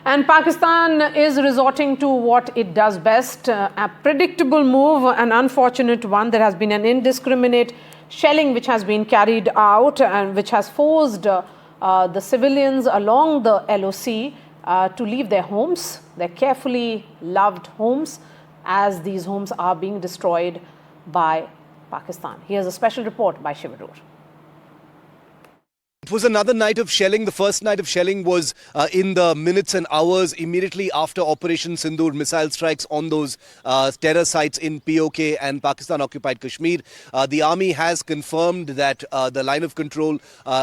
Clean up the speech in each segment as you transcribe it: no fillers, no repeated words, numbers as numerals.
And Pakistan is resorting to what it does best, a predictable move, an unfortunate one. There has been an indiscriminate shelling which has been carried out and which has forced the civilians along the LOC to leave their homes, their carefully loved homes, as these homes are being destroyed by Pakistan. Here's a special report by Shivarur. It was another night of shelling. The first night of shelling was in the minutes and hours immediately after Operation Sindoor missile strikes on those terror sites in POK and Pakistan-occupied Kashmir. The army has confirmed that the line of control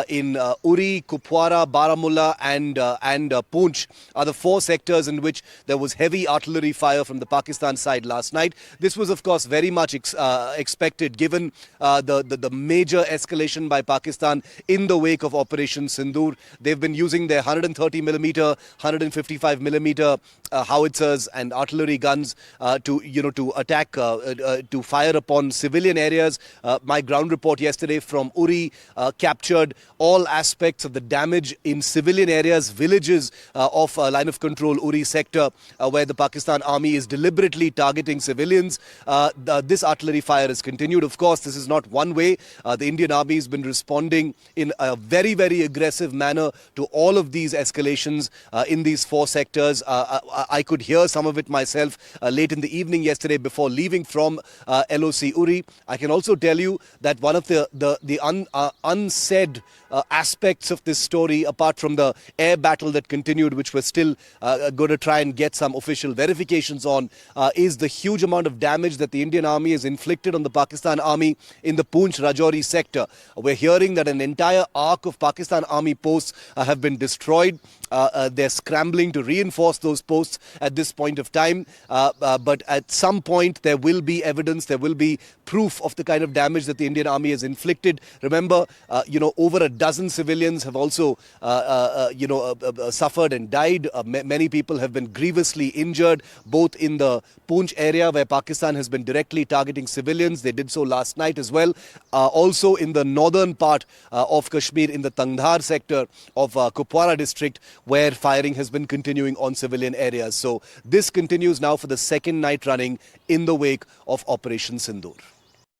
in Uri, Kupwara, Baramulla and Poonch are the four sectors in which there was heavy artillery fire from the Pakistan side last night. This was, of course, very much expected given the major escalation by Pakistan in the wake of Operation Sindoor. They've been using their 130mm, 155mm howitzers and artillery guns to attack, to fire upon civilian areas. My ground report yesterday from Uri captured all aspects of the damage in civilian areas, villages of line of control Uri sector, where the Pakistan army is deliberately targeting civilians. This artillery fire has continued. Of course, this is not one way. The Indian army has been responding in a very, very aggressive manner to all of these escalations in these four sectors. I could hear some of it myself late in the evening yesterday before leaving from LOC Uri. I can also tell you that one of the unsaid aspects of this story, apart from the air battle that continued, which we're still going to try and get some official verifications on, is the huge amount of damage that the Indian army has inflicted on the Pakistan army in the Poonch Rajouri sector. We're hearing that an entire arc of Pakistan army posts have been destroyed. They're scrambling to reinforce those posts at this point of time. But at some point, there will be evidence, there will be proof of the kind of damage that the Indian army has inflicted. Remember, over a dozen civilians have also, suffered and died. Many people have been grievously injured, both in the Poonch area where Pakistan has been directly targeting civilians. They did so last night as well. Also in the northern part of Kashmir, in the Tangdhar sector of Kupwara district, where firing has been continuing on civilian areas. So this continues now for the second night running in the wake of Operation Sindoor.